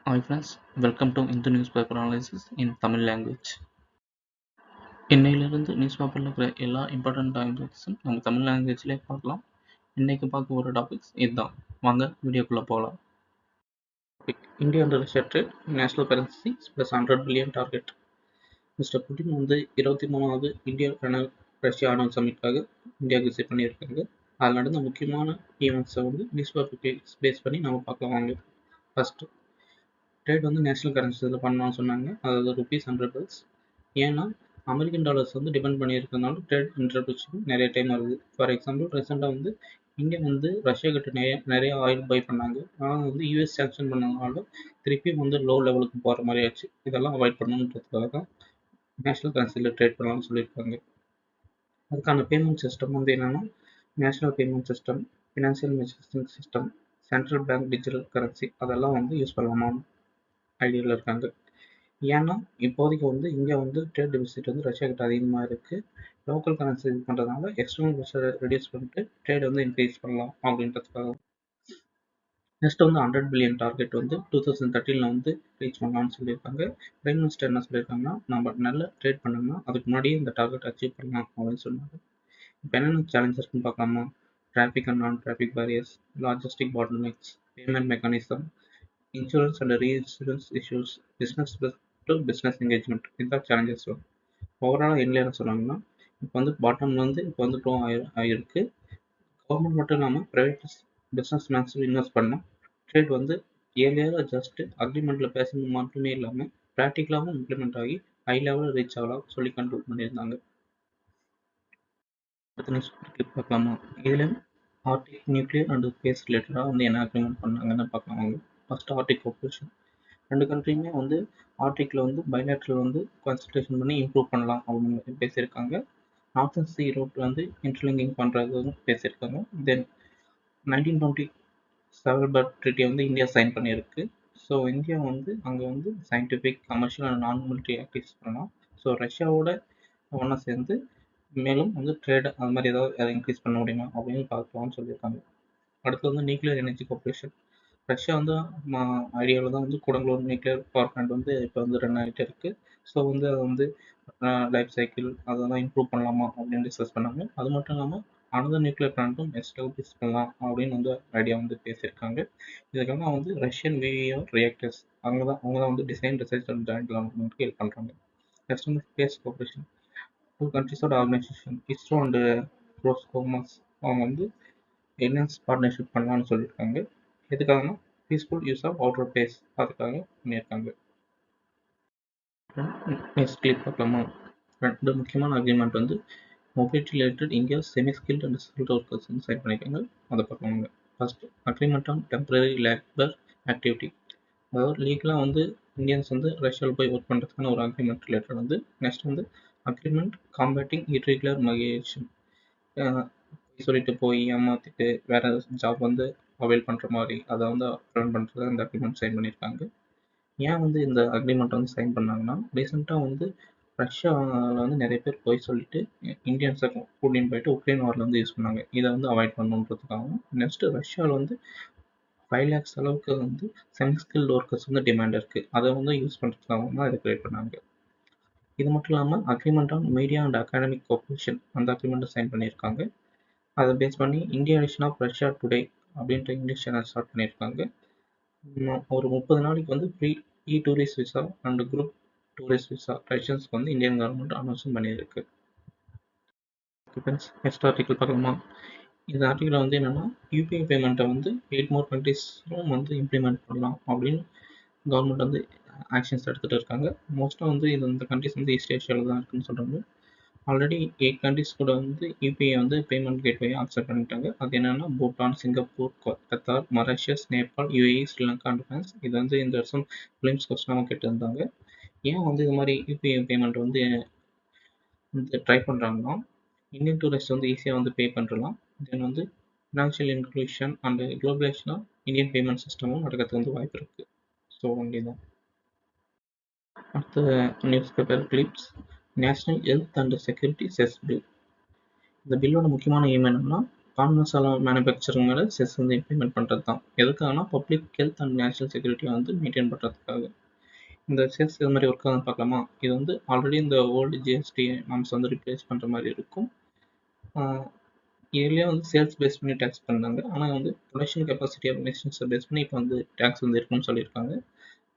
Hi friends, welcome to Into Newspaper Analysis in Tamil language. இன்னையிலிருந்து news பேப்பரில் இருக்கிற எல்லா இம்பார்ட்டன்ட் டாபிக்ஸும் நம்ம தமிழ் லாங்குவேஜ்லேயே பார்க்கலாம். இன்னைக்கு பார்க்க போகிற டாபிக்ஸ் இதுதான். வாங்க வீடியோக்குள்ளே போகலாம். India and Russia trade national currency plus 100 billion target. Mister Putin வந்து 23வது இந்தியா ரஷ்யா ஆனுவல் சமிட்காக இந்தியாவுக்கு விசிட் பண்ணியிருக்காங்க. அதில் நடந்த முக்கியமான ஈவெண்ட்ஸை வந்து நியூஸ் பேப்பர் பேஸ் பண்ணி நம்ம பார்க்கலாம் வாங்க. ஃபஸ்ட்டு ட்ரேட் வந்து நேஷனல் கரன்சியில் பண்ணலாம்னு சொன்னாங்க, அதாவது ருபீஸ் அண்ட் ருபீஸ். ஏன்னா அமெரிக்கன் டாலர்ஸ் வந்து டிபெண்ட் பண்ணியிருக்கனால ட்ரேட் இன்டர்பிரேஷன் நிறைய டைம் வருது. ஃபார் எக்ஸாம்பிள் ரீசெண்டாக வந்து இந்தியா வந்து ரஷ்யா கிட்ட நிறைய ஆயில் பை பண்ணாங்க. ஆனால் வந்து யூஎஸ் சாங்ஷன் பண்ணதுனால திருப்பி வந்து லோ லெவலுக்கு போகிற மாதிரி ஆச்சு. இதெல்லாம் அவாய்ட் பண்ணணுன்றதுக்காக தான் நேஷனல் கரன்சியில் ட்ரேட் பண்ணலாம்னு சொல்லியிருக்காங்க. அதுக்கான பேமெண்ட் சிஸ்டம் வந்து என்னென்னா national payment system, financial messaging system, central bank digital currency அதெல்லாம் வந்து யூஸ் பண்ணலாமான்னு ஐடியாவில் இருக்காங்க. ஏன்னா இப்போதைக்கு வந்து இந்தியா வந்து ட்ரேட் டெபிசிட் வந்து ரஷ்யா கிட்ட அதிகமாக இருக்குது. லோக்கல் கரன்சி இது பண்ணுறதுனால எக்ஸ்டர்னல் ப்ரெஷரை ரெடியூஸ் பண்ணிட்டு ட்ரேட் வந்து இன்க்ரீஸ் பண்ணலாம் அப்படின்றதுக்காக. நெக்ஸ்ட் வந்து 100 பில்லியன் டார்கெட் வந்து 2013 வந்து ரீச் பண்ணலாம்னு சொல்லியிருக்காங்க. பிரைம் மினிஸ்டர் என்ன சொல்லியிருக்காங்கன்னா, நம்ம நல்ல ட்ரேட் பண்ணோம்னா அதுக்கு முன்னாடியே இந்த டார்கெட் அச்சீவ் பண்ணலாம் அப்படின்னு சொன்னாங்க. இப்போ என்னென்ன சேலஞ்ச் இருக்குன்னு பார்க்கலாமா? Traffic and non traffic barriers, logistic bottlenecks, payment mechanism, insurance and reinsurance issues, business to business engagement, இதுதான் சேலஞ்சஸ் வரும். ஓவராலாக என்ன சொன்னாங்கன்னா, இப்போ வந்து பாட்டம் வந்து இப்போ வந்து க்ரோ ஆகிருக்கு. கவர்மெண்ட் மட்டும் இல்லாமல் ப்ரைவேட் பிஸ்னஸ் மேன்ஸும் இன்வெஸ்ட் பண்ணால் ட்ரேட் வந்து ஏரியாவில் ஜஸ்ட்டு அக்ரிமெண்ட்டில் பேசுறது மட்டுமே இல்லாமல் ப்ராக்டிக்கலாகவும் இம்ப்ளிமெண்ட் ஆகி ஹை லெவலில் ரீச் ஆகலாம் சொல்லி கண்ட்ரோல் பண்ணியிருந்தாங்க. அடுத்த நியூஸ் கிளிக் பார்க்கலாமா? இதில் ஆர்டிக் நியூக்ளியர் அண்ட் ஸ்பேஸ் ரிலேட்டடாக வந்து என்ன அக்ரிமெண்ட் பண்ணாங்கன்னு பார்க்கலாம் வாங்க. First Arctic cooperation. ரெண்டு கண்ட்ரியுமே வந்து ஆர்டிக்கில் வந்து பைலேட்ரல் வந்து கான்சன்ட்ரேஷன் பண்ணி இம்ப்ரூவ் பண்ணலாம் அப்படின்னு பேசியிருக்காங்க. நார்த்தன் சி ரூட் வந்து இன்டர்லிங்கிங் பண்ணுறது வந்து பேசியிருக்காங்க. தென் 1920 செவல்பர்ட் ட்ரீட்டி வந்து இந்தியா சைன் பண்ணியிருக்கு. ஸோ இந்தியா வந்து அங்கே வந்து சயின்டிஃபிக், கமர்ஷியல் அண்ட் நான் மிலிட்ரி ஆக்டிவிட்டிஸ் பண்ணலாம். ஸோ ரஷ்யாவோட ஒன்றா சேர்ந்து மேலும் வந்து ட்ரேட் அது மாதிரி ஏதாவது அதை இன்க்ரீஸ் பண்ண முடியுமா அப்படின்னு பார்க்கலாம்னு சொல்லியிருக்காங்க. அடுத்து வந்து நியூக்ளியர் எனர்ஜி கோஆப்ரேஷன். ரஷ்யா வந்து ஐடியாவில் தான் வந்து கூடங்குளூர் நியூக்ளியர் பவர் பிளான்ட் வந்து இப்போ வந்து ரன் ஆகிட்டு இருக்குது. ஸோ வந்து அதை வந்து லைஃப் சைக்கிள் அதெல்லாம் இம்ப்ரூவ் பண்ணலாமா அப்படின்னு டிஸ்கஸ் பண்ணாங்க. அது மட்டும் இல்லாமல் அனதர் நியூக்ளியர் பிளான்ட்டும் எஸ்டாப்ளிஷ் பண்ணலாம் அப்படின்னு வந்து ஐடியா வந்து பேசியிருக்காங்க. இதுக்கெல்லாம் வந்து ரஷ்யன் விவிஆர் ரியாக்டர்ஸ் அவங்க தான் வந்து டிசைன், ரிசர்ச் அண்ட் ஜாயிண்ட் டெவலப்மெண்ட்க்கு ஹெல்ப் பண்ணுறாங்க. நெக்ஸ்ட் வந்து ஸ்பேஸ் கோஆப்ரேஷன். டூ கண்ட்ரிஸோட organisation ISRO and Roscosmos enhance வந்து என்ஹான்ஸ் பார்ட்னர்ஷிப் பண்ணலாம்னு சொல்லியிருக்காங்க. எதுக்காகனா peaceful use of outer space அதுக்காக பண்ணியிருக்காங்க. நெக்ஸ்ட் கிளிக் பார்க்கலாமா? ரெண்டு முக்கியமான அக்ரிமெண்ட் வந்து mobility related India semi skilled and skilled workers வந்து சைன் பண்ணியிருக்காங்க. அதை பார்க்கலாங்க. First agreement on temporary labour activity, அதாவது லீகலாக வந்து இந்தியன்ஸ் வந்து ரஷ்யாவில் போய் ஒர்க் பண்ணுறதுக்கான ஒரு அக்ரிமெண்ட் ரிலேட்டட் வந்து. நெக்ஸ்ட் வந்து அக்ரிமெண்ட் காம்பேட்டிங் இர்ரெகுலர் மைக்ரேஷன், சொல்லிட்டு போய் ஏமாற்றிட்டு வேறு ஜாப் வந்து அவைல் பண்ணுற மாதிரி அதை வந்து ப்ரிவென்ட் பண்ணுறது அந்த அக்ரிமெண்ட் சைன் பண்ணியிருக்காங்க. ஏன் வந்து இந்த அக்ரிமெண்ட் வந்து சைன் பண்ணாங்கன்னா, ரீசெண்டாக வந்து ரஷ்யாவில் வந்து நிறைய பேர் போய் சொல்லிட்டு இந்தியன்ஸை கூட்டின்னு போயிட்டு உக்ரைன் வாரில் வந்து யூஸ் பண்ணாங்க. இதை வந்து அவாய்ட் பண்ணணுன்றதுக்காகவும், நெக்ஸ்ட்டு ரஷ்யாவில் வந்து 5 lakhs அளவுக்கு வந்து செமி ஸ்கில்டு ஒர்க்கர்ஸ் வந்து டிமாண்ட் இருக்குது. அதை வந்து யூஸ் பண்ணுறதுக்காகவும் தான் இதை கிரியேட் பண்ணாங்க. இது மட்டும் இல்லாமல் agreement on media and academic cooperation அந்த அக்ரிமெண்ட்டை சைன் பண்ணியிருக்காங்க. அதை பேஸ் பண்ணி India edition of Russia Today அப்படின்ற இங்கிலீஷ் சேனல் ஸ்டார்ட் பண்ணியிருக்காங்க. ஒரு 30 நாளைக்கு வந்து free tourist visa and group tourist visa ரஷ்யன்ஸ்க்கு வந்து இந்தியன் கவர்மெண்ட் அனௌன்ஸும் பண்ணியிருக்கு. நெக்ஸ்ட் ஆர்டிக்கல் பார்க்கலாமா? இந்த ஆர்டிக்கல் வந்து என்னென்னா யூபிஐ பேமெண்ட்டை வந்து 8 more கண்ட்ரீஸும் வந்து இம்ப்ளிமெண்ட் பண்ணலாம் அப்படின்னு கவர்மெண்ட் வந்து ஆக்ஷன்ஸ் எடுத்துகிட்டு இருக்காங்க. மோஸ்ட்டாக வந்து இது இந்த கண்ட்ரிஸ் வந்து ஈஸ்ட் ஏஷியாவில் தான் இருக்குன்னு சொல்கிறாங்க. ஆல்ரெடி 8 கண்ட்ரிஸ் கூட வந்து யூபிஐ வந்து பேமெண்ட் கேட்வே அக்செப்ட் பண்ணிட்டாங்க. அது என்னென்னா Bhutan, Singapore, Qatar, Mauritius, Nepal, UAE, Sri Lanka and France. இது வந்து இந்த வருஷம் ஃபிலிம்ஸ் கொஸ்டினாகவும் கேட்டிருந்தாங்க. ஏன் வந்து இது மாதிரி யூபிஐ பேமெண்ட் வந்து ட்ரை பண்ணுறாங்கன்னா, இந்தியன் டூரிஸ்ட் வந்து ஈஸியாக வந்து பே பண்ணுறலாம். தென் வந்து ஃபினான்ஷியல் இன்க்ளூஷன் அண்ட் குளோபலைசேஷனாக இந்தியன் பேமெண்ட் சிஸ்டமும் நடக்கிறதுக்கு வந்து வாய்ப்பு இருக்குது. ஸோ ஒன்லி தான். அடுத்த news paper clips. National health and security cess bill. இந்த பில்லோட முக்கியமான எய்ம் என்னன்னா, கான்வென்ஷனல் மேனுஃபேக்சரிங் மேலே செஸ் வந்து இம்ப்ளிமெண்ட் பண்ணுறது தான். எதுக்காகனா பப்ளிக் ஹெல்த் அண்ட் நேஷனல் செக்யூரிட்டியை வந்து மெயின்டைன் பண்ணுறதுக்காக. இந்த செஸ் இது மாதிரி ஒர்க் ஆகுதுன்னு பார்க்கலாமா? இது வந்து ஆல்ரெடி இந்த ஓல்டு ஜிஎஸ்டி நாம்ஸ் வந்து ரிப்ளேஸ் பண்ணுற மாதிரி இருக்கும். இயர்லியாக வந்து சேல்ஸ் பேஸ் பண்ணி டேக்ஸ் பண்ணாங்க. ஆனால் வந்து ப்ரொடக்ஷன் கெப்பாசிட்டி ஆஃப் மிஷின்ஸை பேஸ் பண்ணி இப்போ வந்து டேக்ஸ் வந்து இருக்குன்னு சொல்லியிருக்காங்க.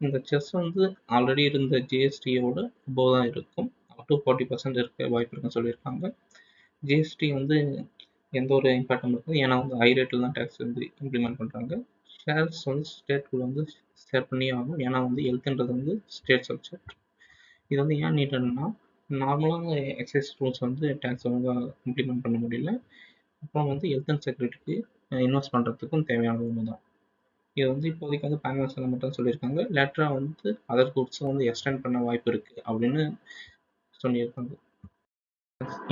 இந்த செஸ் வந்து ஆல்ரெடி இருந்த ஜிஎஸ்டியோட அபோவ் தான் இருக்கும். அப் டு 40% இருக்க வாய்ப்பு இருக்குன்னு சொல்லியிருக்காங்க. ஜிஎஸ்டி வந்து எந்த ஒரு இம்பேக்டும் இருக்காது. ஏன்னா வந்து ஹை ரேட்டில் தான் டேக்ஸ் வந்து இம்ப்ளிமெண்ட் பண்ணுறாங்க. ஷேர்ஸ் வந்து ஸ்டேட்குள்ள வந்து ஷேர் பண்ணியே ஆகும். ஏன்னா வந்து ஹெல்த்ன்றது வந்து ஸ்டேட் சப்ஜெக்ட். இது வந்து ஏன் நீட்டட்னா நார்மலாக எக்ஸைஸ் ரூல்ஸ் வந்து டேக்ஸ் ஒழுங்காக இம்ப்ளிமெண்ட் பண்ண முடியல. அப்புறம் வந்து ஹெல்த் அண்ட் செக்யூரிட்டிக்கு இன்வெஸ்ட் பண்ணுறதுக்கும் தேவையான ஒன்று தான். இது வந்து இப்போதைக்கு வந்து பேனல்ஸில் மட்டும் சொல்லியிருக்காங்க. லேட்டராக வந்து அதர் குட்ஸும் வந்து எக்ஸ்டெண்ட் பண்ண வாய்ப்பு இருக்குது அப்படின்னு சொல்லியிருக்காங்க.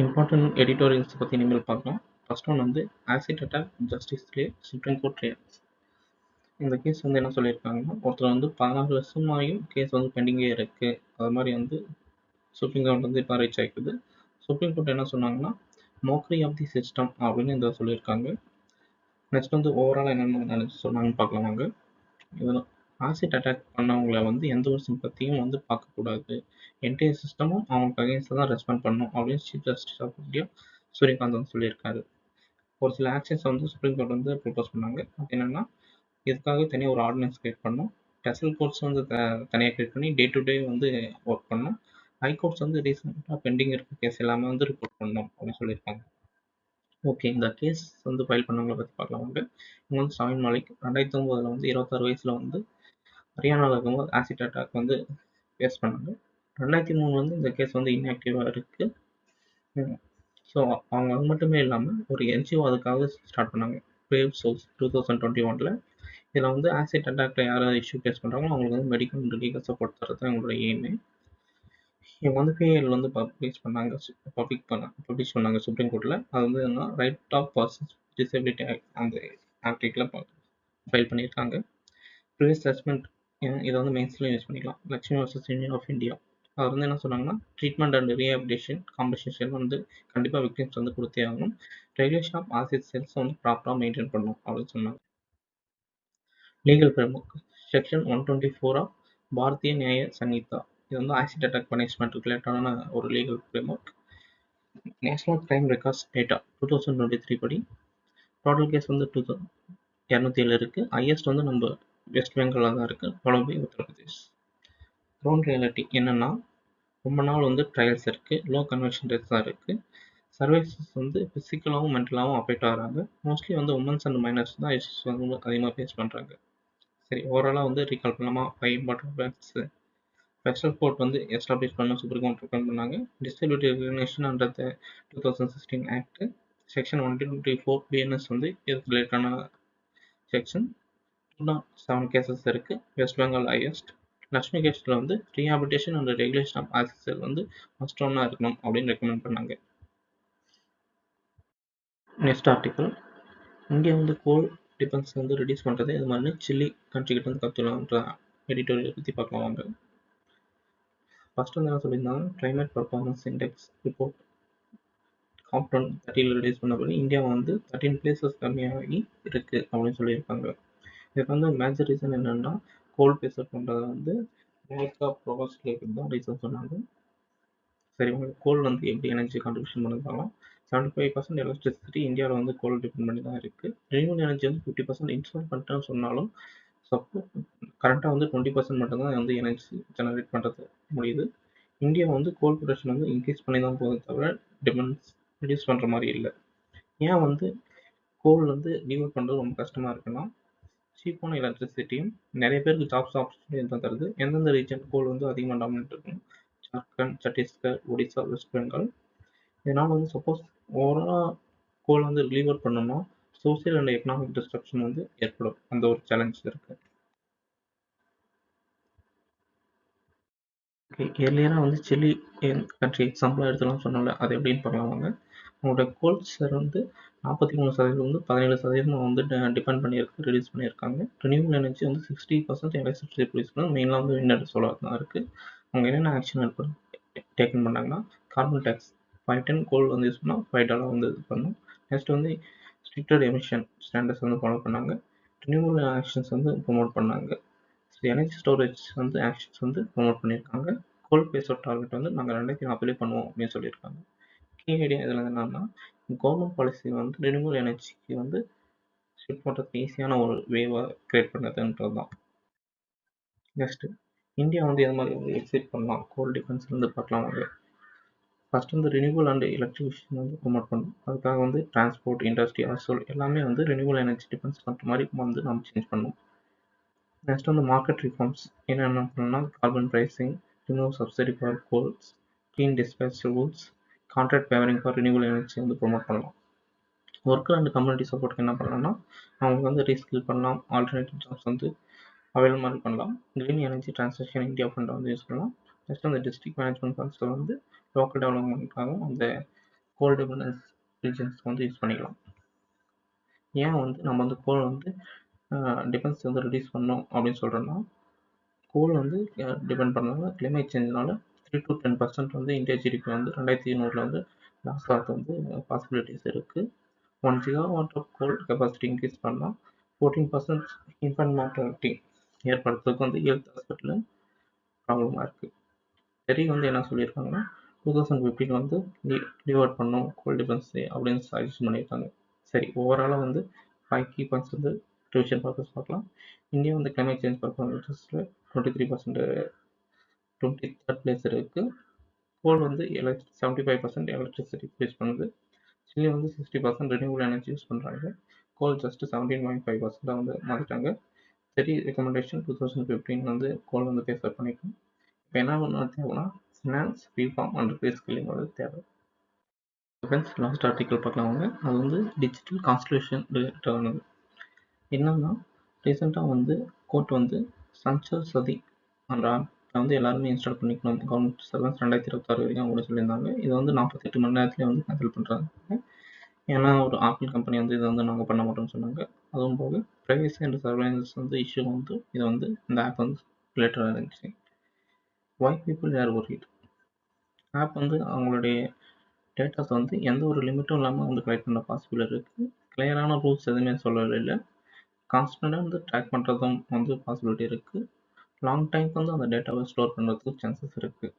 இம்பார்ட்டன்ட் எடிட்டோரியல்ஸ் பற்றி நீங்கள் பார்க்கலாம். ஃபர்ஸ்ட் ஒன் வந்து ஆசிட் அட்டாக் ஜஸ்டிஸ் லே சுப்ரீம் கோர்ட் ட்ரையல்ஸ். இந்த கேஸ் வந்து என்ன சொல்லியிருக்காங்கன்னா, ஒருத்தர் வந்து 16 வருஷமாயும் கேஸ் வந்து பெண்டிங்கே இருக்குது. அது மாதிரி வந்து சுப்ரீம் கோர்ட் வந்து இப்போ ரீச் ஆகிக்குது. சுப்ரீம் கோர்ட் என்ன சொன்னாங்கன்னா, மோக்ரி ஆஃப் தி சிஸ்டம் அப்படின்னு இந்த சொல்லியிருக்காங்க. நெக்ஸ்ட் வந்து ஓவரால் என்னென்ன நினச்சி சொன்னாங்கன்னு பார்க்கலாம் வாங்க. இதில் ஆசிட் அட்டாக் பண்ணவங்களை வந்து எந்த ஒரு சிம்பத்தியும் வந்து பார்க்கக்கூடாது. என்டையர் சிஸ்டமும் அவங்களுக்கு அகேன்ஸ்டாக தான் ரெஸ்பாண்ட் பண்ணணும் அப்படின்னு chief justice of India Surya Kant வந்து சொல்லியிருக்காரு. ஒரு சில ஆக்ஷன்ஸ் வந்து சுப்ரீம் கோர்ட் வந்து ப்ரொபோஸ் பண்ணாங்க. அது என்னென்னா, இதுக்காக தனியாக ஒரு ஆர்டினன்ஸ் கிரியேட் பண்ணோம். ஸ்பெஷல் கோர்ட்ஸ் வந்து தனியாக கிரியேட் பண்ணி டே டு டே வந்து ஒர்க் பண்ணோம். ஹைகோர்ட்ஸ் வந்து ரீசெண்டாக பெண்டிங் இருக்க கேஸ் எல்லாமே வந்து ரிப்போர்ட் பண்ணோம் அப்படின்னு சொல்லியிருக்காங்க. ஓகே, இந்த கேஸ் வந்து ஃபைல் பண்ணவங்களை பற்றி பார்க்கலாம் வாங்க. இவங்க வந்து ஷாஹின் மாலிக் 2009 வந்து 26 வயசில் வந்து ஹரியானாவில் இருக்கும்போது ஆசிட் அட்டாக் வந்து ஃபேஸ் பண்ணாங்க. 2003 வந்து இந்த கேஸ் வந்து இன்ஆக்டிவாக இருக்குது. ஸோ அவங்க அது மட்டுமே இல்லாமல் ஒரு என்ஜிஓ அதுக்காக ஸ்டார்ட் பண்ணாங்க, பிரேவ் சோல்ஸ் 2021. இதில் வந்து ஆசிட் அட்டாக்ல யாராவது இஷ்யூ ஃபேஸ் பண்ணுறாங்களோ அவங்களுக்கு வந்து மெடிக்கல் அண்ட் லீகல் சப்போர்ட் தரது தான் எங்களோட எய்மே. இவங்க வந்து பிஎல் வந்து பப்ளிஷ் பண்ணாங்க சுப்ரீம் கோர்ட்டில். அது வந்து என்ன right of persons disability act அந்த ஆக்டில் ஃபைல் பண்ணியிருக்காங்க. ப்ரீவியஸ் ஜட்மெண்ட் இதை வந்து மெயின்ஸ்லையும் யூஸ் பண்ணிக்கலாம். Laxmi versus Union of India. அது வந்து என்ன சொன்னாங்கன்னா, ட்ரீட்மெண்ட் அண்ட் ரீஹபிலிட்டேஷன் காம்பன்சேஷன் வந்து கண்டிப்பாக விக்டிம்ஸ் வந்து கொடுத்தே ஆகணும். ரெகுலேஷன் ஆஃப் ஆசிட் செல்ஸ் வந்து ப்ராப்பராக மெயின்டைன் பண்ணணும் அப்படின்னு சொன்னாங்க. Legal framework section 124 of Bharatiya Nyaya Sanhita. இது வந்து ஆசிட் அட்டாக் பனிஷ்மெண்ட் ரிலேட்டடான ஒரு legal framework. National crime records data 2023 படி டோட்டல் கேஸ் வந்து 207 இருக்குது. ஹையஸ்ட் வந்து நம்ம வெஸ்ட் பெங்காலில் தான் இருக்குது, follow by Uttar Pradesh. Ground reality என்னென்னா, ரொம்ப நாள் வந்து ட்ரையல்ஸ் இருக்குது, லோ கன்வெக்ஷன் ரேட்ஸ் தான் இருக்குது. சர்வீசஸ் வந்து ஃபிசிக்கலாகவும் மென்டலாகவும் அஃபெக்ட் ஆகிறாங்க. மோஸ்ட்லி வந்து உமன்ஸ் அண்ட் மைனர்ஸ் தான் இஷ்யூஸ் வந்து அதிகமாக ஃபேஸ் பண்ணுறாங்க. சரி, ஓவராலாக வந்து ரீகால் பண்ணலாமா? 5 இம்பார்ட்டன்ட் ஃபேக்ட்ஸ். ஸ்பெஷல் கோர்ட் வந்து எஸ்டாப்ளிஷ் பண்ண சுப்ரீம் கோர்ட் ரெக்கமெண்ட் பண்ணாங்க. Disability recognition under the 2016 act section 124 BNS வந்து இதுக்கு ரிலேட்டான செக்ஷன். 207 கேசஸ் இருக்குது. வெஸ்ட் பெங்கால் ஹையஸ்ட். லக்ஷ்மி கேஸில் வந்து rehabilitation and regulation of acid sale வந்து மஸ்ட் ஒன்னாக இருக்கணும் அப்படின்னு ரெக்கமெண்ட் பண்ணாங்க. நெக்ஸ்ட் ஆர்டிக்கல், இந்தியா வந்து கோல் டிபென்ஸ் வந்து ரெடியூஸ் பண்ணுறது இது மாதிரி சில்லி கண்ட்ரிக்கிட்ட வந்து கற்றுலான்ற எடிட்டோரியல் பற்றி பார்க்கலாம் வாங்க. ஃபர்ஸ்ட் வந்து என்ன சொல்லியிருந்தாங்க, climate performance index report COP 30 release பண்ணபடி இந்தியா வந்து 13 பிளேசஸ் கம்மியாகி இருக்குது அப்படின்னு சொல்லியிருக்காங்க. இதுக்கு வந்து மேஜர் ரீசன் என்னென்னா, கோல் பேசர் பண்ணுறது வந்து அமெரிக்கா ப்ரொபோஸ்ட் தான் ரீசன் சொன்னாங்க. சரி, உங்களுக்கு கோல் வந்து எப்படி எனர்ஜி கான்ட்ரிபியூஷன் பண்ணுறாங்களோ 75% எலக்ட்ரிசிட்டி இந்தியாவில் வந்து கோல் டிபெண்ட் பண்ணி தான் இருக்குது. ரினியூவல் எனர்ஜி வந்து 50% இன்ஸ்டால் பண்ணிட்டேன்னு சொன்னாலும் சப்போஸ் கரண்ட்டாக வந்து 20% மட்டும்தான் வந்து எனர்ஜி ஜெனரேட் பண்ணுறது முடியுது. இந்தியா வந்து கோல் ப்ரொடக்ஷன் வந்து இன்க்ரீஸ் பண்ணி தான் போகுது தவிர டிபெண்ட்ஸ் ரெடியூஸ் பண்ணுற மாதிரி இல்லை. ஏன் வந்து கோல் வந்து டியூல் பண்ணுறது ரொம்ப கஷ்டமாக இருக்குன்னா, சீப்பான எலக்ட்ரிசிட்டியும் நிறைய பேருக்கு ஜாப்ஸ் ஆப்பர்ச்சுனிட்டி தான் தருது. எந்தெந்த ரீஜன் கோல் வந்து அதிகமாக டாமினேட் இருக்கும், ஜார்க்கண்ட், சத்தீஸ்கர், ஒடிசா, வெஸ்ட் பெங்கால். இதனால் வந்து சப்போஸ் ஓவராலாக கோல் வந்து ரிலீவர் பண்ணணும்னா சோசியல் அண்ட் எக்கனாமிக் டிஸ்ட்ரக்ஷன் வந்து ஏற்படும். அந்த ஒரு சேலஞ்ச் இருக்குது. ஓகே, ஏர்லியராக வந்து சில்லி கண்ட்ரி எக்ஸாம்பிளாக எடுத்துலாம் சொன்னால அது எப்படின்னு பார்க்கலாம் வாங்க. அவங்களோட கோல் ஷேர் வந்து 43% வந்து 17% வந்து டிபெண்ட் பண்ணியிருக்கு, ரிலீஸ் பண்ணியிருக்காங்க. ரினியூவல் எனர்ஜி வந்து 60% எலக்ட்ரிசிட்டி ப்ரொடியூஸ் பண்ண மெயினாக வந்து விண்ட் சோலார் தான் இருக்குது. அவங்க என்னென்ன ஆக்ஷன் டேக்கன் பண்ணாங்கன்னா, கார்பன் டேக்ஸ் 5 டன் கோல் வந்து யூஸ் பண்ணால் $5 வந்து இது பண்ணும். நெக்ஸ்ட் வந்து ஸ்ட்ரிக்டட் எமிஷன் ஸ்டாண்டர்ட்ஸ் வந்து ஃபாலோ பண்ணாங்க. ரினியூவல் ஆக்ஷன்ஸ் வந்து ப்ரொமோட் பண்ணாங்க. எனர்ஜி ஸ்டோரேஜ் வந்து ஆக்ஷன்ஸ் வந்து ப்ரொமோட் பண்ணியிருக்காங்க. கோல் பேஸ் அவுட் டார்கெட் வந்து நாங்கள் 2040 பண்ணுவோம் அப்படின்னு சொல்லியிருக்காங்க. கீ ஐடியா இதில் என்னன்னா, கவர்மெண்ட் பாலிசி வந்து ரினியூவல் எனர்ஜிக்கு வந்து ஷிஃப்ட் பண்ணுறதுக்கு ஈஸியான ஒரு வேவை கிரியேட் பண்ணதுன்றது தான். நெக்ஸ்ட் இந்தியா வந்து எது மாதிரி வந்து எக்ஸிட் பண்ணலாம் கோல் டிஃபென்ஸ்லேருந்து பார்க்கலாம் வாங்க. ஃபர்ஸ்ட் வந்து ரினியூவல் அண்ட் எலக்ட்ரிஃபிகேஷன் வந்து ப்ரொமோட் பண்ணணும். அதுக்காக வந்து டிரான்ஸ்போர்ட் இண்டஸ்ட்ரி அசோல் எல்லாமே வந்து ரினியூவல் எனர்ஜி டிஃபென்ஸ் பண்ணுற மாதிரி வந்து நம்ம சேஞ்ச் பண்ணணும். நெக்ஸ்ட் வந்து மார்க்கெட் ரிஃபார்ம்ஸ் என்னென்ன பண்ணணும்னா carbon pricing, remove subsidy for goals, clean dispatch rules, contract favouring for renewal energy வந்து ப்ரொமோட் பண்ணலாம். ஒர்க்கர் அண்ட் கம்யூனிட்டி சப்போர்ட்டுக்கு என்ன பண்ணலாம்னா அவங்களுக்கு வந்து ரீஸ்கில் பண்ணலாம், ஆல்டர்னேட்டிவ் ஜாப்ஸ் வந்து அவைலபிள் பண்ணலாம், க்ரீன் எனர்ஜி டிரான்சாக்ஷன் இந்தியா ஃபண்டை வந்து யூஸ் பண்ணலாம். நெக்ஸ்ட் அந்த டிஸ்ட்ரிக்ட் மேனேஜ்மெண்ட் ஃபண்ட்ஸில் வந்து லோக்கல் டெவலப்மெண்ட்காக அந்த கோல் டிபெண்டன்ஸ் ரீஜன்ஸ்க்கு வந்து யூஸ் பண்ணிக்கலாம். ஏன் வந்து நம்ம வந்து கோல் வந்து டிஃபென்ஸ் வந்து ரிடியூஸ் பண்ணோம் அப்படின்னு சொல்கிறோன்னா, கோல் வந்து டிபெண்ட் பண்ணாங்க கிளைமேட் சேஞ்ச்னால 3 to 10% வந்து இந்தியா ஜிடிபி வந்து 2020 வந்து லாஸ் ஆகிறது வந்து பாசிபிலிட்டிஸ் இருக்குது. 1 gigawatt of coal capacity increase பண்ணால் 14% இன்ஃபன்ட் மார்டாலிட்டி ஏற்படுறதுக்கு வந்து ஹெல்த் ஹாஸ்பிட்டலில் ப்ராப்ளமாக இருக்குது. சரி வந்து என்ன சொல்லியிருக்காங்கன்னா 2015 வந்து லீவ் அவுட் பண்ணோம் கோல் டிஃபென்ஸ் அப்படின்னு சஜஷன் பண்ணியிருக்காங்க. சரி ஓவராலாக வந்து 5 key points வந்து ரிவிஷன் பர்பஸ் பார்க்கலாம். இந்தியா வந்து கிளைமேட் சேஞ்ச் பர்ஃபார்மன்ஸில் 23% 23rd பிளேஸ் இருக்குது. கோல் வந்து 75% எலக்ட்ரிசிட்டி ப்ரொடியூஸ் பண்ணுது. சில்லி வந்து 60% ரினியூவல் எனர்ஜி யூஸ் பண்ணுறாங்க. கோல் ஜஸ்ட் 17.5% வந்து மாற்றிட்டாங்க. சரி ரெக்கமெண்டேஷன் 2015 வந்து கோல் வந்து பேஸ் அவுட் பண்ணிக்கணும். இப்போ என்ன பண்ண தேவைன்னா ஃபினான்ஸ் ரீஃபார்ம் அண்ட் ரீஸ்கில்லிங் வந்து தேவை. ஃப்ரெண்ட்ஸ் லாஸ்ட் ஆர்டிக்கல் பார்க்கலாம் வாங்க. அது வந்து டிஜிட்டல் கான்ஸ்டியூஷன் ரிலேட்டடானது. என்னன்னா ரீசெண்டாக வந்து கோர்ட் வந்து சஞ்சல் சதி அந்த ஆப்பை வந்து எல்லாருமே இன்ஸ்டால் பண்ணிக்கணும் கவர்மெண்ட் சர்வன்ஸ் 2026 வரைக்கும் கூட சொல்லியிருந்தாங்க. இதை வந்து 48 மணி நேரத்துலேயே வந்து கேன்சல் பண்ணுறாங்க. ஏன்னா ஒரு ஆப்பிள் கம்பெனி வந்து இதை வந்து நாங்கள் பண்ண மாட்டோம்னு சொன்னாங்க. அதுவும் போக ப்ரைவசி அண்ட் சர்வைலன்ஸ் வந்து இஷ்யூ வந்து இது வந்து இந்த ஆப் வந்து ரிலேட்டடாக இருந்துச்சு. Why people are worried app வந்து அவங்களுடைய டேட்டாஸ் வந்து எந்த ஒரு லிமிட்டும் இல்லாமல் வந்து கலெக்ட் பண்ண பாசிபிள் இருக்குது. கிளியரான ரூல்ஸ் எதுவுமே சொல்லவே இல்லை. கான்ஸ்டண்ட்டாக வந்து ட்ராக் பண்ணுறதும் வந்து பாசிபிலிட்டி இருக்குது. லாங் டைம்க்கு வந்து அந்த டேட்டாவை ஸ்டோர் பண்ணுறதுக்கு சான்சஸ் இருக்குது.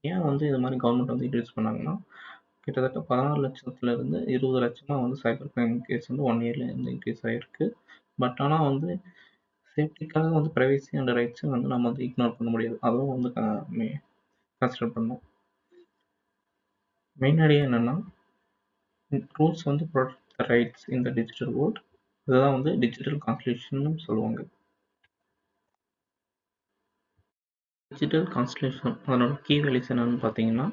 ஏன் வந்து இது மாதிரி கவர்மெண்ட் வந்து இன்ட்ரடியூஸ் பண்ணாங்கன்னா கிட்டத்தட்ட 16 லட்சத்துலேருந்து 20 லட்சமாக வந்து சைபர் கிரைம் கேஸ் வந்து 1 இயர்ல வந்து இன்க்ரீஸ் ஆகிருக்கு. பட் ஆனால் வந்து சேஃப்டிக்காக வந்து ப்ரைவசி அண்ட் ரைட்ஸை வந்து நம்ம வந்து இக்னோர் பண்ண முடியாது. அதுவும் வந்து கன்சிடர் பண்ணணும். மெயின் ஐடியா என்னென்னா ரூல்ஸ் வந்து protect the rights in the digital world. இதுதான் வந்து டிஜிட்டல் கான்ஸ்டியூஷன் சொல்லுவாங்க. டிஜிட்டல் கான்ஸ்டியூஷன் அதனோட கீ வேல்யூஸ் என்னென்னு பார்த்தீங்கன்னா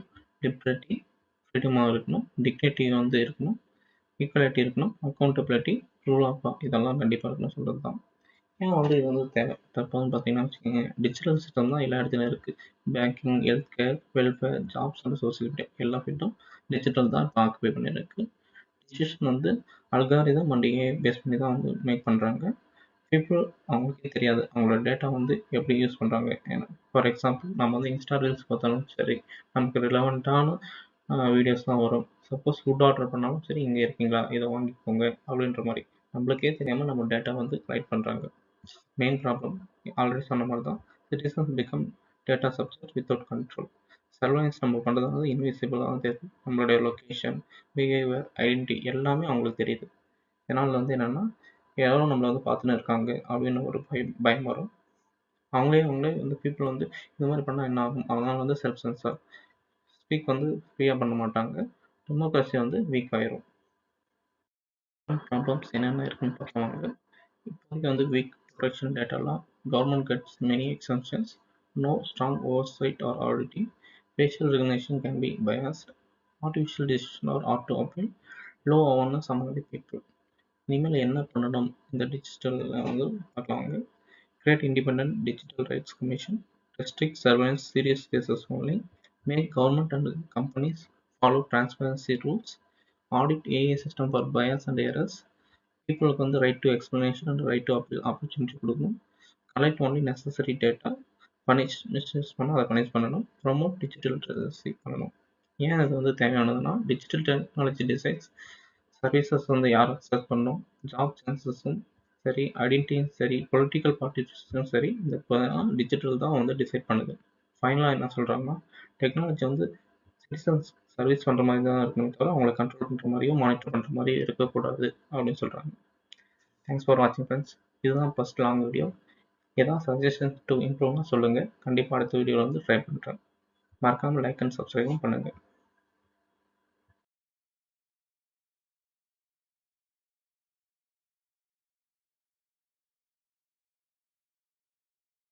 லிபர்ட்டி, ஃப்ரீடமாக இருக்கணும், டிக்னிட்டி வந்து இருக்கணும், ஈக்குவாலிட்டி இருக்கணும், அக்கௌண்டபிலிட்டி, ரூல் ஆஃப் லா இதெல்லாம் கண்டிப்பாக இருக்கணும் சொல்கிறது தான். ஏன் வந்து இது வந்து தேவை தப்பான்னு பார்த்தீங்கன்னா வச்சுக்கோங்க, டிஜிட்டல் சிஸ்டம் தான் எல்லா இடத்துலையும் இருக்குது. Banking, health care, welfare, jobs and social media எல்லா ஃபீல்டும் டிஜிட்டல் தான் இப்போ ஆக்குபை பண்ணியிருக்கு. டிசிஷன் வந்து அல்காரிதம் அண்ட் ஏஐ பேஸ் பண்ணி தான் வந்து மேக் பண்ணுறாங்க. பீப்புள் அவங்களுக்கே தெரியாது அவங்களோட டேட்டா வந்து எப்படி யூஸ் பண்ணுறாங்க. ஏன்னா ஃபார் எக்ஸாம்பிள் நம்ம வந்து இன்ஸ்டா ரீல்ஸ் பார்த்தாலும் சரி நமக்கு ரிலவெண்ட்டான வீடியோஸ் தான் வரும். சப்போஸ் ஃபுட் ஆர்டர் பண்ணாலும் சரி இங்கே இருக்கீங்களா இதை வாங்கிக்கோங்க அப்படின்ற மாதிரி நம்மளுக்கே தெரியாமல் நம்ம டேட்டா வந்து கலெக்ட் பண்ணுறாங்க. மெயின் ப்ராப்ளம் ஆல்ரெடி சொன்ன மாதிரி தான் citizens become data subject without control. Surveillance நம்ம பண்ணுறது வந்து இன்விசிபிளாக தெரியுது. நம்மளுடைய லொக்கேஷன், பிஹேவியர், ஐடென்டிட்டி எல்லாமே அவங்களுக்கு தெரியுது. இதனால் வந்து என்னென்னா யாரோ நம்மளை வந்து பார்த்துன்னு இருக்காங்க அப்படின்னு ஒரு பயம் வரும். அவங்களே வந்து பீப்புள் வந்து இந்த மாதிரி பண்ணால் என்ன ஆகும், அதனால் வந்து செல்ஃப் சென்சார் ஸ்பீக் வந்து ஃப்ரீயாக பண்ண மாட்டாங்க. டெமோக்ரஸி வந்து வீக் ஆயிரும். ப்ராப்ளம்ஸ் என்னென்ன இருக்குன்னு பார்ப்பாங்க. இப்போதைக்கு வந்து வீக் ப்ரொடெக்ஷன் டேட்டாலாம் government gets many exemptions, no strong oversight or auditing, facial recognition can be biased, artificial decision or add to appeal, low awareness among the people. இனிமேல் என்ன பண்ணணும் இந்த டிஜிட்டலில் வந்து பார்க்கலாம் வாங்க. Create independent digital rights commission, restrict surveillance serious cases only, make government and companies follow transparency rules, audit AI system for bias and errors, பீப்புளுக்கு வந்து right to explanation and right to appeal opportunity கொடுக்கணும், collect only necessary data, misuse பண்ணால் அதை punish பண்ணணும், promote digital literacy பண்ணணும். ஏன் அது வந்து தேவையானதுன்னா டிஜிட்டல் டெக்னாலஜி டிசைட்ஸ் சர்வீசஸ் வந்து யார் அக்சஸ் பண்ணணும், ஜாப் சான்சஸும் சரி, ஐடென்டிட்டியும் சரி, பொலிட்டிக்கல் பார்ட்டிஸும் சரி, இந்த டிஜிட்டல் தான் வந்து டிசைட் பண்ணுது. ஃபைனலாக என்ன சொல்கிறாங்கன்னா, டெக்னாலஜி வந்து சிட்டிசன்ஸ் சர்வீஸ் பண்ணுற மாதிரி தான் இருக்கணுமே தவிர அவங்களை கண்ட்ரோல் பண்ணுற மாதிரியும் மானிட்டர் பண்ணுற மாதிரியும் இருக்கக்கூடாது அப்படின்னு சொல்கிறாங்க. தேங்க்ஸ் ஃபார் வாட்சிங் ஃப்ரெண்ட்ஸ். இதுதான் ஃபர்ஸ்ட் லாங் வீடியோ. ஏதாவது சஜஷன் டு இம்ப்ரூவ்னா சொல்லுங்கள். கண்டிப்பாக அடுத்த வீடியோவில் வந்து ட்ரை பண்ணுறேன். மறக்காமல் லைக் அண்ட் சப்ஸ்கிரைபும் பண்ணுங்கள்.